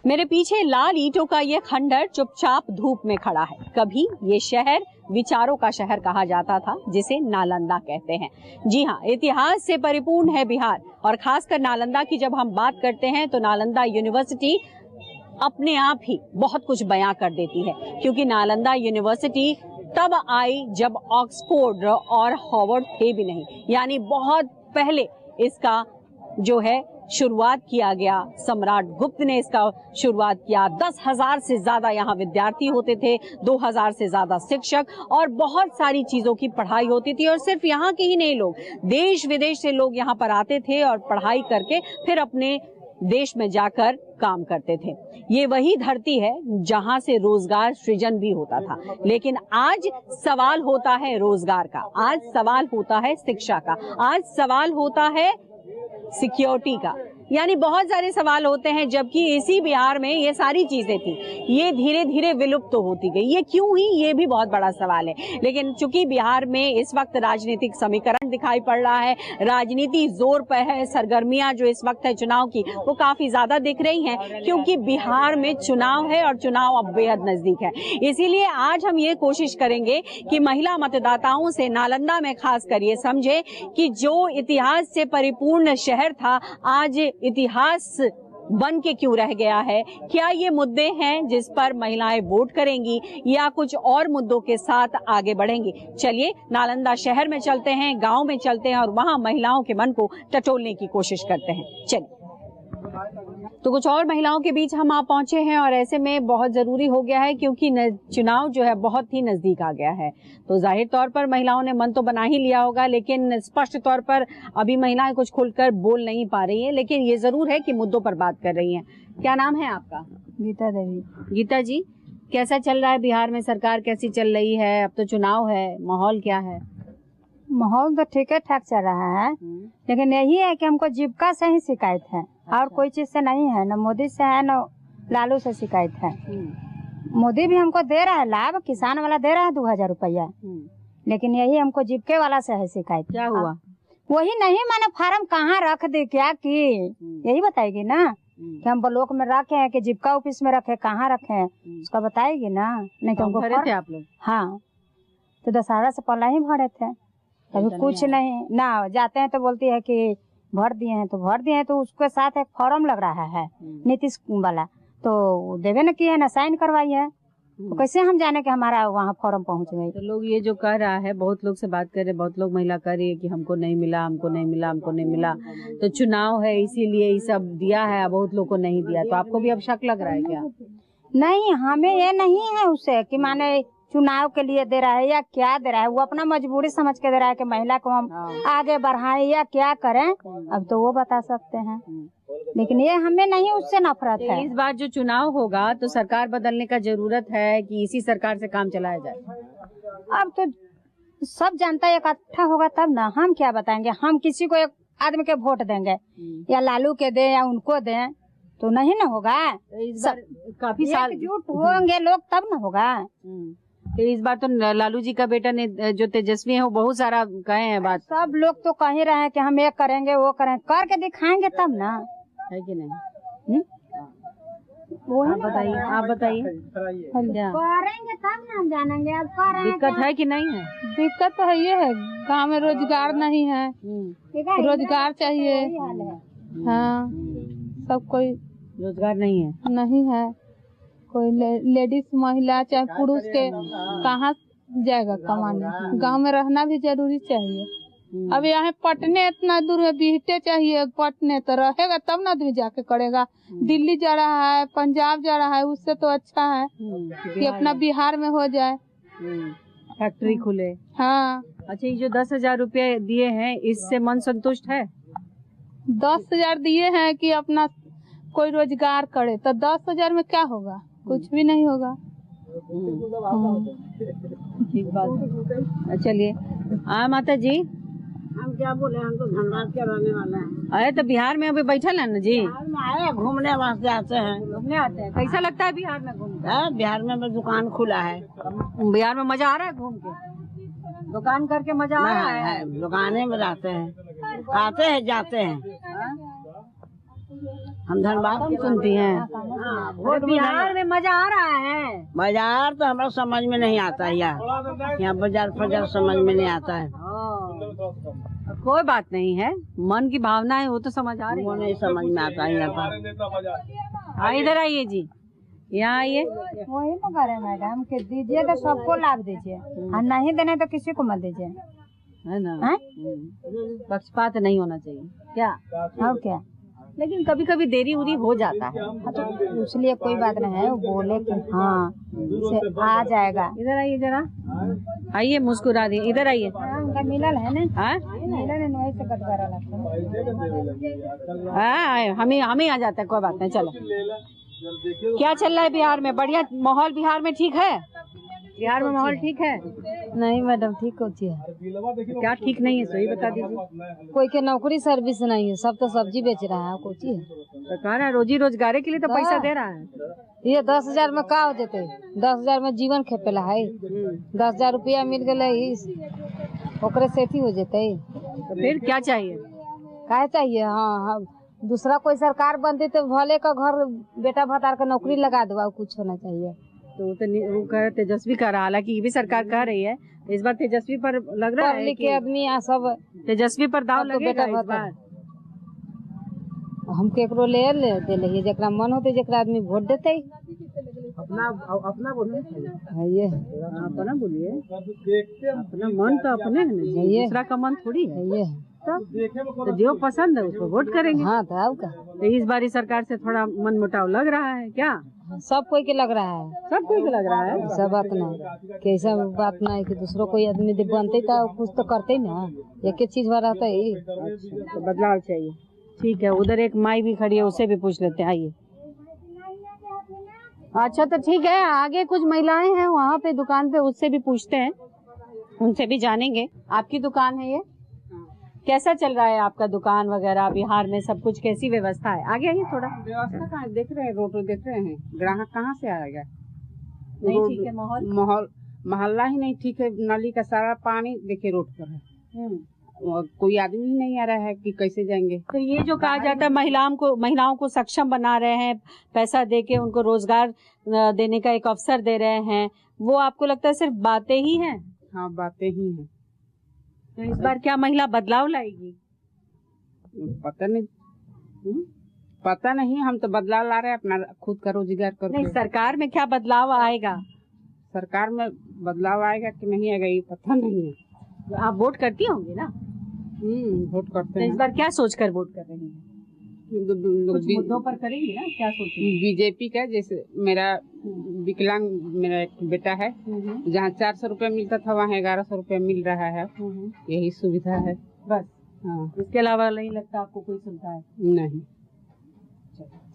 मेरे पीछे लाल ईंटों का ये खंडर चुपचाप धूप में खड़ा है। कभी ये शहर विचारों का शहर कहा जाता था, जिसे नालंदा कहते हैं। जी हाँ, इतिहास से परिपूर्ण है बिहार, और खासकर नालंदा की जब हम बात करते हैं तो नालंदा यूनिवर्सिटी अपने आप ही बहुत कुछ बयां कर देती है, क्योंकि नालंदा यूनिवर्सिटी तब आई जब ऑक्सफोर्ड और हार्वर्ड थे भी नहीं, यानी बहुत पहले इसका जो है शुरुआत किया गया। सम्राट गुप्त ने इसका शुरुआत किया। 10,000 से ज्यादा यहाँ विद्यार्थी होते थे, 2,000 से ज्यादा शिक्षक, और बहुत सारी चीजों की पढ़ाई होती थी। और सिर्फ यहाँ के ही नहीं, लोग देश विदेश से लोग यहाँ पर आते थे और पढ़ाई करके फिर अपने देश में जाकर काम करते थे। ये वही धरती है जहां से रोजगार सृजन भी होता था। लेकिन आज सवाल होता है रोजगार का, आज सवाल होता है शिक्षा का, आज सवाल होता है सिक्योरिटी का, यानी बहुत सारे सवाल होते हैं। जबकि इसी बिहार में ये सारी चीजें थी, ये धीरे धीरे विलुप्त तो होती गई। ये क्यों हुई, ये भी बहुत बड़ा सवाल है। लेकिन चूंकि बिहार में इस वक्त राजनीतिक समीकरण दिखाई पड़ रहा है, राजनीति जोर पर है, सरगर्मियां जो इस वक्त है चुनाव की वो काफी ज्यादा दिख रही हैं, क्योंकि बिहार में चुनाव है और चुनाव अब बेहद नजदीक है। इसीलिए आज हम ये कोशिश करेंगे कि महिला मतदाताओं से नालंदा में खासकर ये समझे कि जो इतिहास से परिपूर्ण शहर था, आज इतिहास बन के क्यों रह गया है। क्या ये मुद्दे हैं जिस पर महिलाएं वोट करेंगी, या कुछ और मुद्दों के साथ आगे बढ़ेंगी। चलिए नालंदा शहर में चलते हैं, गांव में चलते हैं और वहां महिलाओं के मन को टटोलने की कोशिश करते हैं। चलिए, तो कुछ और महिलाओं के बीच हम आप पहुंचे हैं, और ऐसे में बहुत जरूरी हो गया है क्योंकि चुनाव जो है बहुत ही नजदीक आ गया है। तो जाहिर तौर पर महिलाओं ने मन तो बना ही लिया होगा, लेकिन स्पष्ट तौर पर अभी महिलाएं कुछ खुलकर बोल नहीं पा रही हैं। लेकिन ये जरूर है कि मुद्दों पर बात कर रही हैं। क्या नाम है आपका? गीता देवी। गीता जी, कैसा चल रहा है बिहार में, सरकार कैसी चल रही है? अब तो चुनाव है, माहौल क्या है? माहौल तो ठीक ठाक चल रहा है, लेकिन यही है कि हमको जीविका से ही शिकायत है। और कोई चीज से नहीं है, न मोदी से है न लालू से शिकायत है। मोदी भी हमको दे रहा है लाभ, किसान वाला दे रहा है 2,000 रुपया, लेकिन यही हमको जीविका वाला से है शिकायत। क्या हुआ? वही नहीं, मैंने फार्म कहाँ रख दी, क्या की, यही बताएगी ना कि हम ब्लॉक में रखे हैं कि जीविका ऑफिस में रखे, कहाँ रखे हैं, उसका बताएगी ना। नहीं तो हमको भरे थे आप लोग? हाँ, तो दशहरा से पहले ही भरे थे। अभी कुछ नहीं ना, जाते हैं तो बोलती है कि भर दिए हैं, तो भर दिए हैं, तो उसके साथ एक फॉर्म लग रहा है नीतीश वाला, तो देवे न किए ना, साइन करवाई है, तो कैसे हम जाने कि हमारा वहाँ फॉर्म पहुँच गई। तो लोग ये जो कह रहा है, बहुत लोग से बात कर रहे, बहुत लोग महिला कह रही है कि हमको नहीं मिला, हमको नहीं मिला, हमको नहीं मिला। तो चुनाव है इसीलिए ये सब दिया है, बहुत लोग को नहीं दिया। तो आपको भी अब शक लग रहा है क्या? नहीं, हमें ये नहीं है उससे कि माने चुनाव के लिए दे रहा है या क्या दे रहा है। वो अपना मजबूरी समझ के दे रहा है कि महिला को हम आगे बढ़ाएं या क्या करें, अब तो वो बता सकते हैं। लेकिन ये हमें नहीं उससे नफरत है। इस बार जो चुनाव होगा तो सरकार बदलने का जरूरत है कि इसी सरकार से काम चलाया जाए? अब तो सब जनता इकट्ठा होगा तब ना, हम क्या बताएंगे। हम किसी को एक आदमी के वोट देंगे, या लालू के दें या उनको दें, तो नहीं ना होगा। काफी साल एकजुट होंगे लोग तब ना होगा। तो इस बार तो लालू जी का बेटा ने जो तेजस्वी है वो बहुत सारा कहे हैं बात। सब लोग तो कह ही रहे हैं कि हम ये करेंगे वो करेंगे, करके दिखाएंगे तब ना, है कि नहीं? आप बताइए, आप बताइए, करेंगे तब ना हम जानेंगे। अब कर रहे हैं, दिक्कत है कि नहीं है? दिक्कत तो है, ये है गांव में रोजगार नहीं है, रोजगार चाहिए। हाँ, सब कोई रोजगार नहीं है, नहीं है। कोई लेडीज महिला चाहे पुरुष के कहाँ जाएगा कमाने। गांव में रहना भी जरूरी चाहिए। अब यहाँ पटने इतना दूर है, बिहटे चाहिए पटने, तो रहेगा तब ना आदमी जाके करेगा। दिल्ली जा रहा है, पंजाब जा रहा है, उससे तो अच्छा है कि अपना बिहार में हो जाए, फैक्ट्री खुले। हाँ। अच्छा, ये जो 10,000 रुपये दिए हैं, इससे मन संतुष्ट है? 10,000 दिए हैं कि अपना कोई रोजगार करे, तो 10,000 में क्या होगा? कुछ भी नहीं होगा। ठीक बात। चलिए, माता जी, हम क्या बोले, हम तो धनबाद के रहने वाले हैं। अरे तो बिहार में अभी बैठल है ना जी? आए घूमने वास्ते आते हैं। घूमने आते हैं। कैसा लगता है बिहार में घूमने? बिहार में दुकान खुला है। बिहार में मजा आ रहा है घूम के? दुकान करके मजा आ रहा है? दुकाने में रहते हैं, आते हैं जाते हैं। हम धनबाद कम सुनती हैं। वोट बिहार में मजा आ रहा है। बाजार तो हमारा समझ में नहीं आता है यहाँ बाजार फजार समझ में नहीं आता है। कोई बात नहीं है, मन की भावना है वो तो समझ आ रही वो है। नहीं समझ में आता है यहाँ पर। हाँ इधर आइए जी, यहाँ आइए। वही तो करे मैडम कि दीजिए तो सबको लाभ दीजिए और नहीं देने तो किसी को मत दीजिए, है ना। हैं? पक्षपात नहीं होना चाहिए क्या। और क्या। लेकिन कभी कभी देरी उरी हो जाता है। हाँ, तो इसलिए कोई बात नहीं है, वो बोले कि हाँ से आ जाएगा। इधर आइए जरा, आइए मुस्कुरा दिए। इधर आइए। हाँ, उनका मिलल है ना, हाँ मिलल है वही से बटवारा लगता है। हाँ, हमें आ जाता है, कोई बात नहीं। चलो, क्या चल रहा है बिहार में? बढ़िया माहौल बिहार में ठीक है? बिहार में माहौल ठीक है? नहीं मैडम, ठीक होती है। क्या ठीक नहीं है, सही बता दीजिए। कोई के नौकरी सर्विस नहीं है, सब तो सब्जी बेच रहा है। कुछ है सरकार है रोजी रोजगार के लिए तो पैसा दे रहा है। ये 10,000 में का हो जाते? 10,000 में जीवन खेपेला है। 10,000 रुपया मिल गए ओकरे से हो जाते। तो फिर क्या चाहिए? क्या चाहिए? हाँ, दूसरा कोई सरकार बनती तो भले का घर बेटा भतार का नौकरी लगा दो, कुछ होना चाहिए। तो वो कह रहे तेजस्वी कह रहा, हालांकि ये भी सरकार कह रही है। इस बार तेजस्वी पर लग रहा है कि आदमी यहाँ सब तेजस्वी पर दाव लगेगा इस बार। हम केकरो ले दे जरा मन होते जरा आदमी वोट देते। अपना बोलिए। ये अपना बोलिए, अपना मन तो अपने है ना, दूसरा का मन थोड़ी है। ये तो जो पसंद है उसको वोट करेंगे। हाँ तो का तो इस बार सरकार से थोड़ा मन मुटाव लग रहा है क्या? सब कोई के लग रहा है, सब कोई को लग रहा है। सब बात नहीं, कैसा बात नहीं कि दूसरों कोई आदमी बनते तो कुछ तो करते ना, एक चीज भरा रहता है। तो बदलाव चाहिए। ठीक है, उधर एक माई भी खड़ी है, उससे भी पूछ लेते हैं। आइए। अच्छा तो ठीक है, आगे कुछ महिलाएं हैं वहाँ पे दुकान पे, उससे भी पूछते हैं, उनसे भी जानेंगे। आपकी दुकान है ये? कैसा चल रहा है आपका दुकान वगैरह? बिहार में सब कुछ कैसी व्यवस्था है? आगे आइए थोड़ा। व्यवस्था कहाँ देख रहे हैं, रोड देख रहे हैं, ग्राहक कहाँ से आएगा? नहीं ठीक है माहौल? मोहल्ला ही नहीं ठीक है। नाली का सारा पानी देखिए रोड पर है। और कोई आदमी ही नहीं आ रहा है कि कैसे जाएंगे। तो ये जो कहा जाता है महिलाओं को सक्षम बना रहे हैं, पैसा देके उनको रोजगार देने का एक अवसर दे रहे हैं, वो आपको लगता है सिर्फ बातें ही हैं? हाँ, बातें ही हैं। तो इस बार क्या महिला बदलाव लाएगी? पता नहीं, हम तो बदलाव ला रहे हैं अपना खुद का रोजगार करके। नहीं, सरकार में क्या बदलाव आएगा? सरकार में बदलाव आएगा कि नहीं आएगा ये पता नहीं है। आप वोट करती होंगी ना? वोट करते तो इस हैं। बार क्या सोचकर वोट कर रही हैं? कुछ मुद्दों पर करेंगी ना, क्या सोचेंगी? बीजेपी का, जैसे मेरा विकलांग मेरा एक बेटा है, जहाँ 400 रुपया मिलता था वहाँ 1100 रुपया मिल रहा है। यही सुविधा है बस। हाँ, इसके अलावा नहीं लगता आपको कोई सुविधा है? नहीं।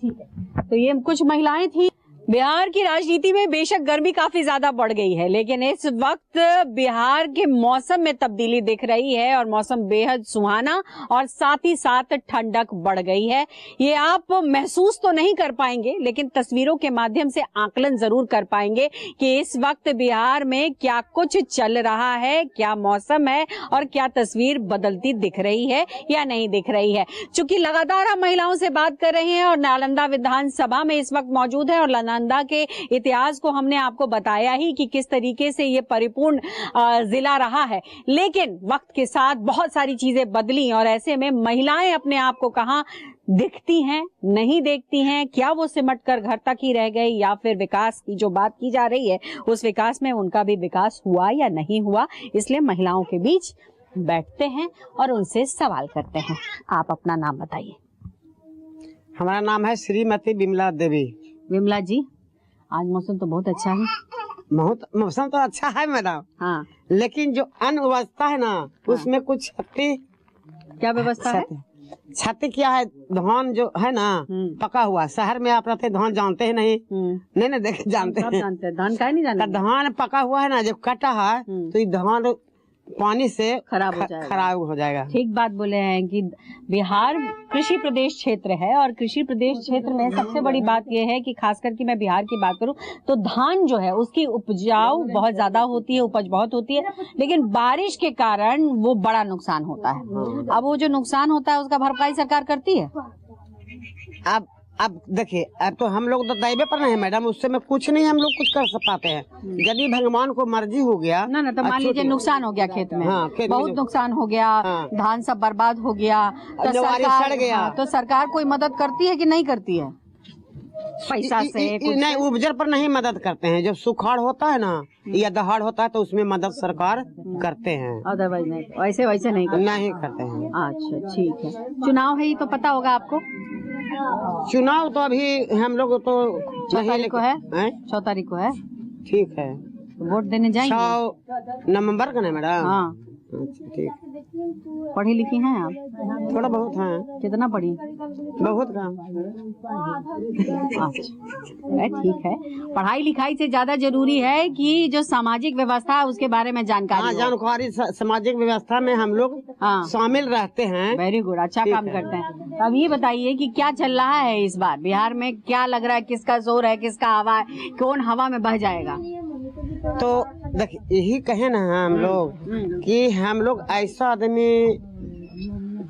ठीक है, तो ये कुछ महिलाएं थी। बिहार की राजनीति में बेशक गर्मी काफी ज्यादा बढ़ गई है, लेकिन इस वक्त बिहार के मौसम में तब्दीली दिख रही है और मौसम बेहद सुहाना और साथ ही साथ ठंडक बढ़ गई है। ये आप महसूस तो नहीं कर पाएंगे, लेकिन तस्वीरों के माध्यम से आकलन जरूर कर पाएंगे कि इस वक्त बिहार में क्या कुछ चल रहा है, क्या मौसम है और क्या तस्वीर बदलती दिख रही है या नहीं दिख रही है। चूंकि लगातार हम महिलाओं से बात कर रहे हैं और नालंदा विधानसभा में इस वक्त मौजूद है और नालंदा के इतिहास को हमने आपको बताया ही कि किस तरीके से ये परिपूर्ण जिला रहा है, लेकिन वक्त के साथ बहुत सारी चीजें बदली और ऐसे में महिलाएं अपने आप को कहां दिखती हैं, नहीं देखती हैं, क्या वो सिमट कर घर तक ही रह गई या फिर विकास की जो बात की जा रही है उस विकास में उनका भी विकास हुआ या नहीं हुआ। इसलिए महिलाओं के बीच बैठते हैं और उनसे सवाल करते हैं। आप अपना नाम बताइए। हमारा नाम है श्रीमती विमला देवी। विमला जी, आज मौसम तो बहुत अच्छा है। मौसम तो अच्छा है मैडम, हाँ, लेकिन जो अन्न व्यवस्था है ना, उसमें कुछ क्षति। क्या व्यवस्था है? क्षति क्या है? धान जो है ना पका हुआ, शहर में आप रहते धान जानते ही नहीं। नहीं देखे जानते हैं। धान का नहीं जानते। धान पका हुआ है ना, जब कटा है तो ये धान पानी से खराब हो जाएगा। ठीक बात बोले हैं कि बिहार कृषि प्रदेश क्षेत्र है और कृषि प्रदेश क्षेत्र में सबसे बड़ी बात यह है कि खास करके मैं बिहार की बात करूं तो धान जो है उसकी उपजाऊ बहुत ज्यादा होती है, उपज बहुत होती है, लेकिन बारिश के कारण वो बड़ा नुकसान होता है। अब वो जो नुकसान होता है उसका भरपाई सरकार करती है? अब अब देखिए, अब तो हम लोग तो दायबे पर नहीं है मैडम, उससे में कुछ नहीं हम लोग कुछ कर पाते हैं। यदि भगवान को मर्जी हो गया ना तो मान लीजिए नुकसान हो गया खेत में, हाँ, खेत में बहुत नुकसान हो गया, हाँ। धान सब बर्बाद हो गया, तो जवारी सड़ गया। हाँ, तो सरकार कोई मदद करती है कि नहीं करती है? पैसा से कुछ नहीं, उपजर पर नहीं मदद करते हैं। जब सुखाड़ होता है ना या दहाड़ होता है तो उसमें मदद सरकार करते हैं, अदरवाइज नहीं, वैसे नहीं करते हैं। अच्छा ठीक है। चुनाव है ये तो पता होगा आपको? चुनाव तो अभी हम लोग तो 6 तारीख को है, 6 तारीख को है। ठीक है, वोट देने जाएंगे 6 नवंबर का ना मैडम? हाँ। अच्छा ठीक। पढ़ी लिखी हैं आप? थोड़ा बहुत है। कितना पढ़ी? बहुत कम। ठीक है। पढ़ाई लिखाई से ज्यादा जरूरी है कि जो सामाजिक व्यवस्था है उसके बारे में जानकारी। हाँ, जानकारी सामाजिक व्यवस्था में हम लोग शामिल रहते हैं। वेरी गुड, अच्छा काम करते हैं। अब ये बताइए कि क्या चल रहा है इस बार बिहार में, क्या लग रहा है, किसका जोर है, किसका हवा है, कौन हवा में बह जाएगा? तो देखिए, यही कहे ना हम लोग कि हम लोग ऐसा आदमी,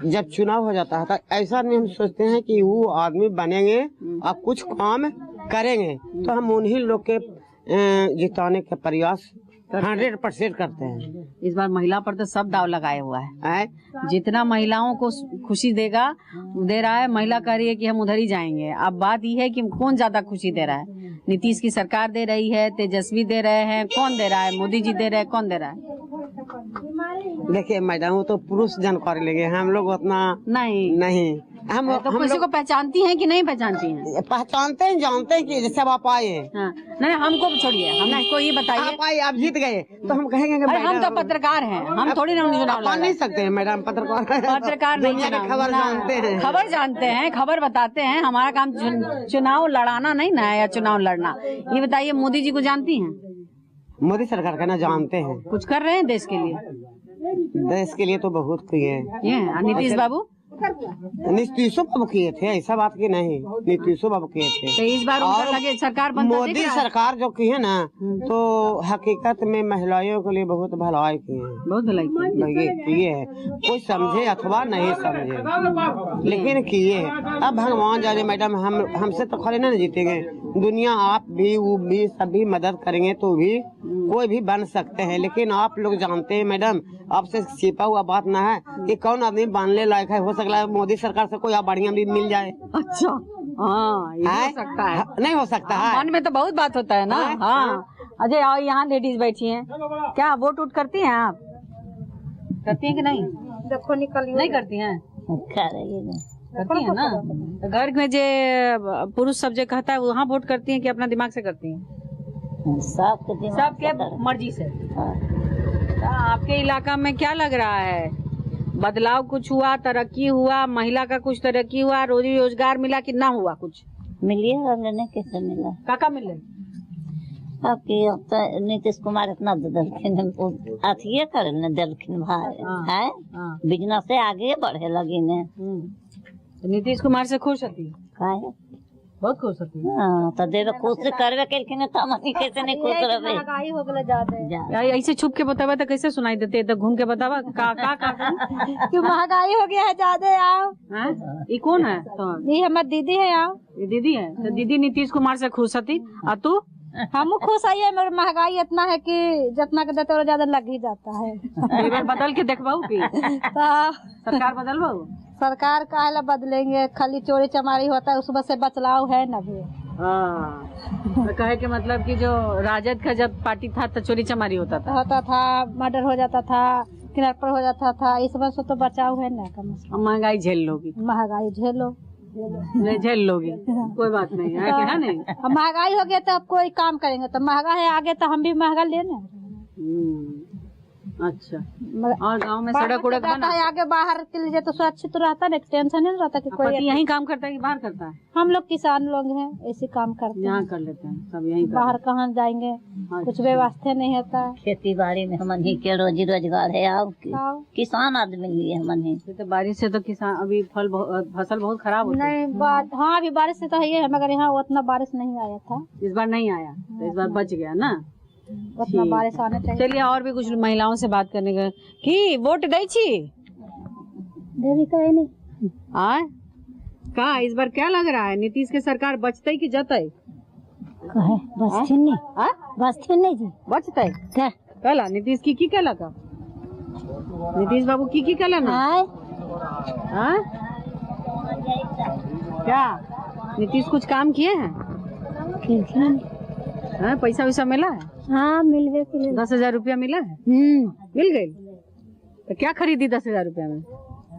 जब चुनाव हो जाता है तो ऐसा आदमी हम सोचते हैं कि वो आदमी बनेंगे और कुछ काम करेंगे, तो हम उन्हीं लोग के जिताने का प्रयास 100% करते हैं। इस बार महिला पर तो सब दाव लगाए हुआ है। जितना महिलाओं को खुशी दे रहा है, महिला कह रही है कि हम उधर ही जाएंगे। अब बात यह है कि कौन ज्यादा खुशी दे रहा है? नीतीश की सरकार दे रही है, तेजस्वी दे रहे हैं, कौन दे रहा है? मोदी जी दे रहे हैं, कौन दे रहा है? देखिए मैडम, वो तो पुरुष जानकारी लेंगे, हम लोग उतना नहीं। हम तो किसी को पहचानती हैं कि नहीं पहचानती हैं? पहचानते हैं, जानते हैं कि जैसे आप आए। हाँ। नहीं, हमको छोड़िए, हमको ये बताइए। आप आए, आप जीत गए तो हम कहेंगे कि हम तो पत्रकार हैं, हम थोड़ी ना चुनाव लड़ नहीं सकते हैं मैडम। पत्रकार नहीं, खबर जानते हैं, खबर बताते हैं। हमारा काम चुनाव लड़ाना नहीं ना, या चुनाव लड़ना। ये बताइए, मोदी जी को जानती हैं? मोदी सरकार का ना जानते हैं। कुछ कर रहे हैं देश के लिए? देश के लिए तो बहुत किए। नीतीश बाबू? नीतीशो बाबू किए थे, ऐसा बात की नहीं, नीतीशो बाबू किए थे। तो इस बार लगे सरकार मोदी सरकार जो की है ना, तो हकीकत में महिलाओं के लिए बहुत भलाई की है, बहुत भलाई किए है। कोई समझे अथवा नहीं समझे, लेकिन किए है। अब भगवान जाने मैडम, हमसे तो खाली नहीं जीतेंगे, दुनिया आप भी वो भी सभी मदद करेंगे तो भी कोई भी बन सकते हैं। लेकिन आप लोग जानते हैं मैडम, आपसे छिपा हुआ बात ना है कि कौन आदमी बनने लायक है। हो सकता है मोदी सरकार से कोई बढ़िया भी मिल जाए। अच्छा, हाँ, ये हो सकता है। नहीं हो सकता है, मन में तो बहुत बात होता है ना। हाँ, अजय आओ, यहाँ लेडीज बैठी हैं। क्या वोट उठ करती हैं आप? करती हैं कि नहीं? देखो निकल नहीं करती हैं? करती हैं ना। तो घर में जो पुरुष सब जो कहता है वहाँ वोट करती हैं कि अपना दिमाग से करती हैं? सबके मर्जी से। तो आपके इलाका में क्या लग रहा है, बदलाव कुछ हुआ, तरक्की हुआ, महिला का कुछ तरक्की हुआ, रोजी रोजगार मिला कि ना हुआ? कुछ मिलिए लेने कैसे मिला? काका मिले? आपकी नीतीश कुमार इतना दलखिन अथिये कर दलखिन भाई है, बिजनेस से आगे बढ़े लगी ने। नीतीश कुमार से खुश होती? बहुत खुश होती है। तो देवे खुश करवे केलखिन त हमनी कैसे नहीं खुश रहबे? महंगाई हो गले ज्यादा। ऐसे छुप के बतावा तो कैसे सुनाई देते? तो घूम के बतावा का कि महंगाई हो गया है ज्यादा। आओ, ये कौन है? तो ये हमारी दीदी है। आओ, ये दीदी है। तो दीदी नीतीश कुमार से खुश होती, और तू? हम खुश है, मगर महंगाई इतना है कि जितना के देते ज्यादा लग ही जाता है। एक बार बदल के देखबाऊ की सरकार बदलबाऊ? सरकार काहे बदलेंगे, खाली चोरी चमारी होता है, उसमें से बचलाव है न भी। तो कहे के मतलब कि जो राजद का जब पार्टी था तो चोरी चमारी होता था, मर्डर हो जाता था, किडनैपर हो जाता था, इस वजह से तो बचाव है ना। महंगाई झेल लोगी? महंगाई झेलो, नहीं झेल लोगी, कोई बात नहीं है, क्या नहीं? महंगाई हो गया तो अब कोई काम करेंगे, तो महंगा है आगे तो हम भी महंगा लेना। अच्छा, और गांव में सड़क उड़क बना है आगे, बाहर के लिए तो सुरक्षित तो रहता है, टेंशन नहीं रहता कि कोई यहीं काम करता है कि बाहर करता है? हम लोग किसान लोग हैं, ऐसे काम करते हैं, यहाँ कर लेते हैं सब, यहीं बाहर कहाँ जाएंगे? कुछ व्यवस्था नहीं होता। खेती बाड़ी में हमन ही के रोजी रोजगार है। आओ किसान आदमी लिए हमन ही। तो बारिश से तो किसान अभी फसल बहुत खराब होती है। नहीं, हाँ अभी बारिश से तो है, मगर यहाँ उतना बारिश नहीं आया था। इस बार नहीं आया तो इस बार बच गया ना, उतना बारिश आने चाहिए। चलिए और भी कुछ महिलाओं से बात करने का कि वोट दै छी? देवी कहे नहीं। का इस बार क्या लग रहा है, नीतीश के सरकार बचते कि जते? बचते नहीं जी, बचते कहला नीतीश की कहला का, नीतीश बाबू की कहला ना? हाँ? क्या नीतीश कुछ काम किए हैं? हाँ, पैसा वैसा मिला है? हाँ मिल गए, 10,000 रुपया मिला है? मिल गई। तो क्या खरीदी 10,000 रुपया में?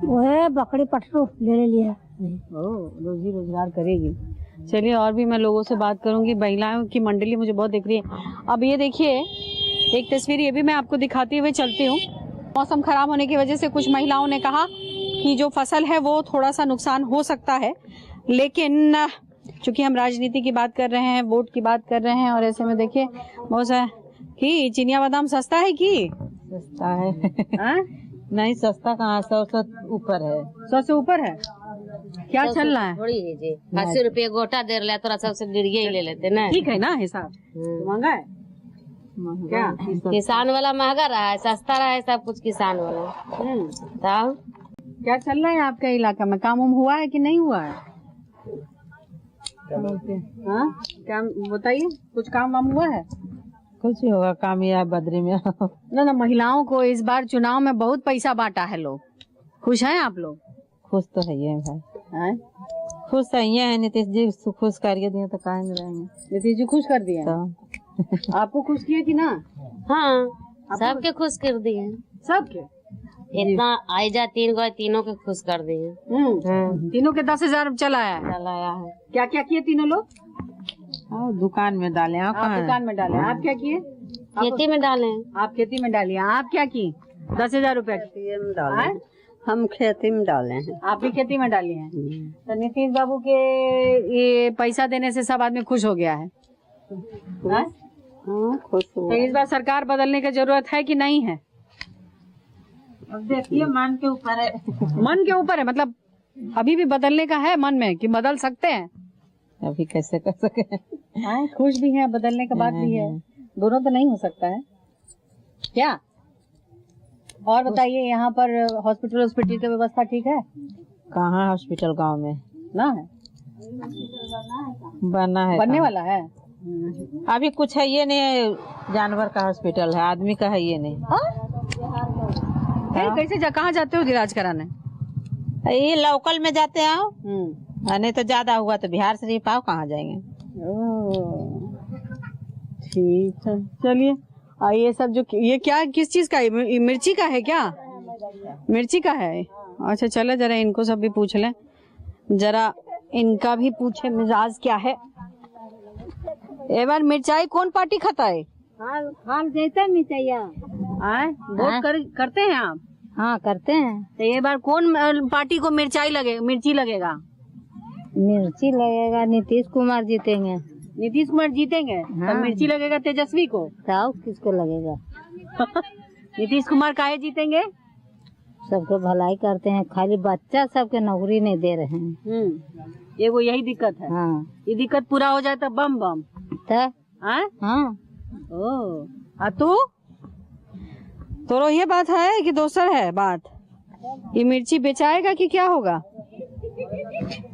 वो है बकरी पटरू ले लिया। रोजी रोजगार करेगी। चलिए और भी मैं लोगों से बात करूंगी। महिलाओं की मंडली मुझे बहुत दिख रही है। अब ये देखिए एक तस्वीर ये भी मैं आपको दिखाते हुए चलती हूँ। मौसम खराब होने की वजह से कुछ महिलाओं ने कहा कि जो फसल है वो थोड़ा सा नुकसान हो सकता है, लेकिन चूंकि हम राजनीति की बात कर रहे हैं, वोट की बात कर रहे हैं, और ऐसे में देखिए बहुत सा कि चिनिया बादाम सस्ता है कि सस्ता है? नहीं सस्ता कहाँ, 100 से ऊपर है। 100 से ऊपर है? क्या चल रहा है? थोड़ी है जी, 80 रुपये गोटा दे रहा है, थोड़ा सबसे डिड़िए ही ले लेते ना। ठीक है ना हिसाब? महंगा है क्या? किसान वाला महंगा रहा है, सस्ता रहा है सब कुछ किसान वाला। तब क्या चल रहा है आपके इलाका में? काम उम हुआ है कि नहीं हुआ है? हाँ क्या बताइए, कुछ काम वाम हुआ है? कुछ ही होगा काम यह बद्री में। ना महिलाओं को इस बार चुनाव में बहुत पैसा बांटा है लोग। खुश हैं आप लोग? खुश तो है ये भाई, खुश तो ये है। नीतीश जी खुश करके दिए तो काहे में रहेंगे। नीतीश जी खुश कर दिए तो। आपको खुश किए कि ना? हाँ सबके खुश कर दिए, सबके इतना आई जा 3 गो, तीनों के खुश कर दिए। तीनों के 10,000 चलाया है। क्या क्या किए तीनों लोग? दुकान में डाले। आप दुकान में डाले। आप क्या किए? खेती में डाले। आप खेती में डालिए। आप क्या की? 10,000 रुपया हम खेती में डाले हैं। आप भी खेती में डाली हैं। तो नीतीश बाबू के ये पैसा देने से सब आदमी खुश हो गया है। खुश तो इस बार सरकार बदलने की जरूरत है कि नहीं है? अब देखिए मन के ऊपर है। मन के ऊपर है मतलब अभी भी बदलने का है मन में कि बदल सकते हैं? अभी कैसे कर सके। खुश भी हैं, बदलने का बात भी है, दोनों तो नहीं हो सकता है क्या? और बताइए यहाँ पर हॉस्पिटल की व्यवस्था ठीक है? कहाँ हॉस्पिटल गांव में ना है? बना है, बनने वाला है। अभी कुछ है ये नहीं। जानवर का हॉस्पिटल है, आदमी का है ये नहीं। कैसे कहाँ जाते हो इलाज कराने? ये लोकल में जाते आओ, नहीं तो ज्यादा हुआ तो बिहार से पाओ, कहाँ जाएंगे। ठीक है चलिए। ये सब जो ये क्या किस चीज का है? मिर्ची का है क्या? मिर्ची का है। अच्छा चलो जरा इनको सब भी पूछ लें, जरा इनका भी पूछे मिजाज क्या है। एक बार मिर्चाई कौन पार्टी खाता है? हाल देते मिर्चाइया। वोट करते हैं आप? हाँ करते हैं। तो ये बार कौन पार्टी को मिर्ची लगेगा? मिर्ची लगेगा, नीतीश कुमार जीतेंगे। नीतीश कुमार जीतेंगे? हाँ। तो मिर्ची लगेगा तेजस्वी को। तो किसको लगेगा? नीतीश कुमार काहे जीतेंगे? सबके भलाई करते हैं, खाली बच्चा सबके नौकरी नहीं दे रहे हैं। ये वो यही दिक्कत है। हाँ ये दिक्कत पूरा हो जाए तो बम बम। हाँ तो ये बात है कि दोसर है बात। ये मिर्ची बेचाएगा कि क्या होगा?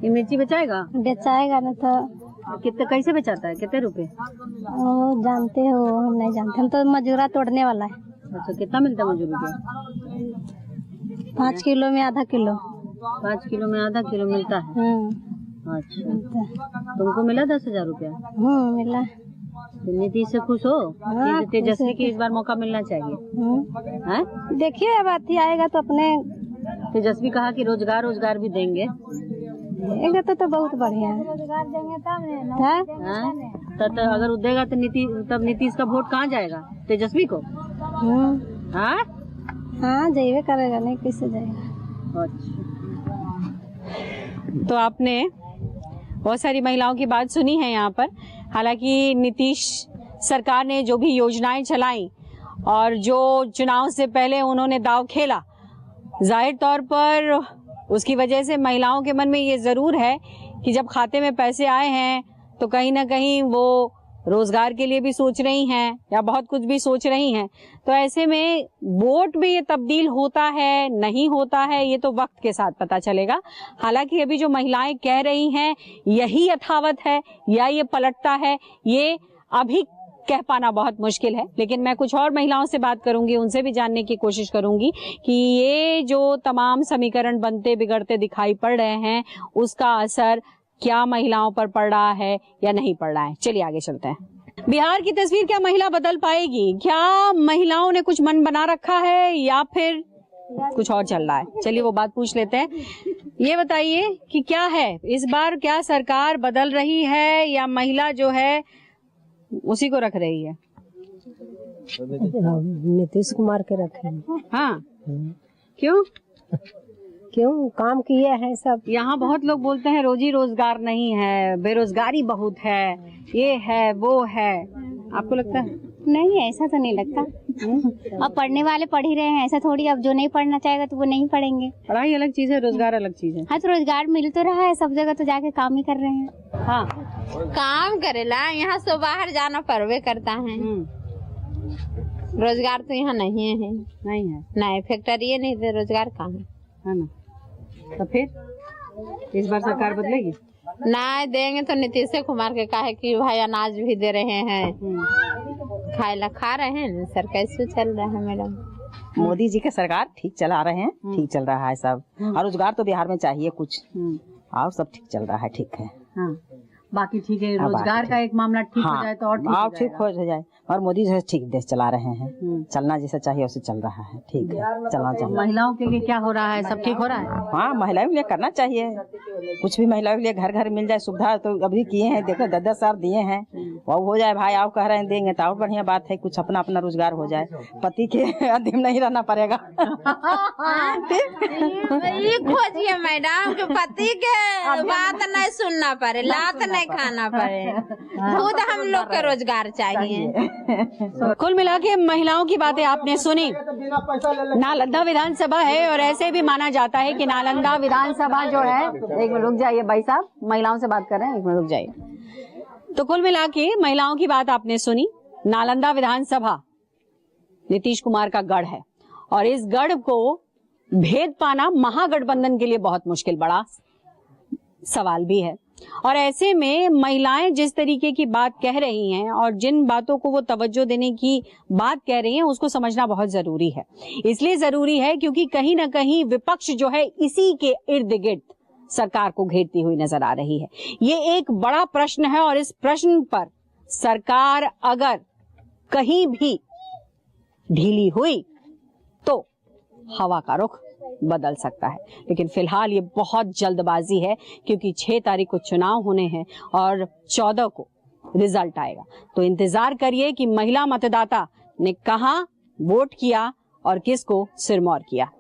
ये मिर्ची बेचाएगा? बेचाएगा ना तो कितने कैसे बेचाता है? कितने रुपए? वो जानते हो, हम नहीं जानते। हम तो मजूरा तोड़ने वाला है। अच्छा कितना मिलता है मजदूरी पे? 5 किलो में आधा किलो। 5 किलो में आधा किलो मिलता है। अच्छा तुमको मिला 10,000 रुपया? मिला। नीतीश से खुश हो? हाँ, तेजस्वी की इस बार मौका मिलना चाहिए। देखिए अब आती आएगा तो अपने। तेजस्वी कहा कि रोजगार भी देंगे। तो बहुत बढ़िया है। रोजगार देंगे तब तो अगर वो देगा तो तब नीतीश का वोट कहाँ जाएगा? तेजस्वी को? हाँ जाइए करेगा, नहीं किससे जाएगा। अच्छा तो आपने बहुत सारी महिलाओं की बात सुनी है यहाँ पर। हालांकि नीतीश सरकार ने जो भी योजनाएं चलाई और जो चुनाव से पहले उन्होंने दाव खेला, जाहिर तौर पर उसकी वजह से महिलाओं के मन में ये जरूर है कि जब खाते में पैसे आए हैं तो कहीं ना कहीं वो रोजगार के लिए भी सोच रही हैं या बहुत कुछ भी सोच रही हैं, तो ऐसे में वोट में ये तब्दील होता है नहीं होता है ये तो वक्त के साथ पता चलेगा। हालांकि अभी जो महिलाएं कह रही हैं यही यथावत है या ये पलटता है, ये अभी कह पाना बहुत मुश्किल है। लेकिन मैं कुछ और महिलाओं से बात करूंगी, उनसे भी जानने की कोशिश करूंगी कि ये जो तमाम समीकरण बनते बिगड़ते दिखाई पड़ रहे हैं उसका असर क्या महिलाओं पर पड़ रहा है या नहीं पड़ रहा है। चलिए आगे चलते हैं। बिहार की तस्वीर क्या महिला बदल पाएगी? क्या महिलाओं ने कुछ मन बना रखा है या फिर कुछ और चल रहा है? चलिए वो बात पूछ लेते हैं। ये बताइए कि क्या है इस बार, क्या सरकार बदल रही है या महिला जो है उसी को रख रही है? नीतीश कुमार के रखे हैं। हाँ, क्यों काम किए हैं सब। यहाँ बहुत लोग बोलते हैं रोजी रोजगार नहीं है, बेरोजगारी बहुत है, ये है वो है, आपको लगता है? नहीं, ऐसा तो नहीं लगता। अब पढ़ने वाले पढ़ ही रहे हैं, ऐसा थोड़ी अब जो नहीं पढ़ना चाहेगा तो वो नहीं पढ़ेंगे। पढ़ाई अलग चीज है, रोजगार अलग चीज है। हाँ, तो रोजगार मिल तो रहा है सब जगह, तो जाके काम ही कर रहे हैं। हाँ, काम करेला यहाँ से बाहर जाना पड़वे करता है। रोजगार तो यहाँ नहीं है। नहीं, फैक्ट्री नहीं थे, रोजगार कहाँ है ना? तो फिर इस बार सरकार बदलेगी? नहीं देंगे तो नीतीश कुमार के कहे कि भाई अनाज भी दे रहे हैं, खाए खा रहे हैं सर। कैसे चल रहा है मैडम? मोदी जी के सरकार ठीक चला रहे हैं, ठीक चल रहा है सब। और रोजगार तो बिहार में चाहिए कुछ, और सब ठीक चल रहा है, ठीक है। हाँ, बाकी ठीक है। रोजगार का एक मामला ठीक हो जाए तो और ठीक हो जाए। और मोदी जी ठीक देश चला रहे हैं, चलना जैसा चाहिए उसे चल रहा है, ठीक है, चलना चाहिए। महिलाओं के लिए क्या हो रहा है? सब ठीक हो रहा है? हाँ, महिलाओं के लिए करना चाहिए कुछ भी। महिलाओं के लिए घर घर मिल जाए सुविधा, तो अभी किए हैं, देखो 10-10 साल दिए हैं, वो हो जाए भाई। आप कह रहे हैं देंगे तो और बढ़िया बात है, कुछ अपना अपना रोजगार हो जाए, पति के अधीन नहीं रहना पड़ेगा। खोजिए मैडम कि पति के बात नहीं सुनना पड़े, लात नहीं खाना पड़े, खुद हम लोग को रोजगार चाहिए। कुल मिला के महिलाओं की बातें आपने सुनी। नालंदा विधानसभा है और ऐसे भी माना जाता है कि नालंदा विधानसभा जो है, एक मिनट रुक जाइए भाई साहब, महिलाओं से बात कर रहे हैं, एक मिनट रुक जाइए। तो कुल मिला के महिलाओं की बात आपने सुनी। नालंदा विधानसभा नीतीश कुमार का गढ़ है और इस गढ़ को भेद पाना महागठबंधन के लिए बहुत मुश्किल बड़ा सवाल भी है। और ऐसे में महिलाएं जिस तरीके की बात कह रही हैं और जिन बातों को वो तवज्जो देने की बात कह रही हैं उसको समझना बहुत जरूरी है। इसलिए जरूरी है क्योंकि कहीं ना कहीं विपक्ष जो है इसी के इर्द गिर्द सरकार को घेरती हुई नजर आ रही है। ये एक बड़ा प्रश्न है और इस प्रश्न पर सरकार अगर कहीं भी ढीली हुई तो हवा का रुख बदल सकता है। लेकिन फिलहाल ये बहुत जल्दबाजी है क्योंकि 6 तारीख को चुनाव होने हैं और 14 को रिजल्ट आएगा। तो इंतजार करिए कि महिला मतदाता ने कहां वोट किया और किसको सिरमौर किया।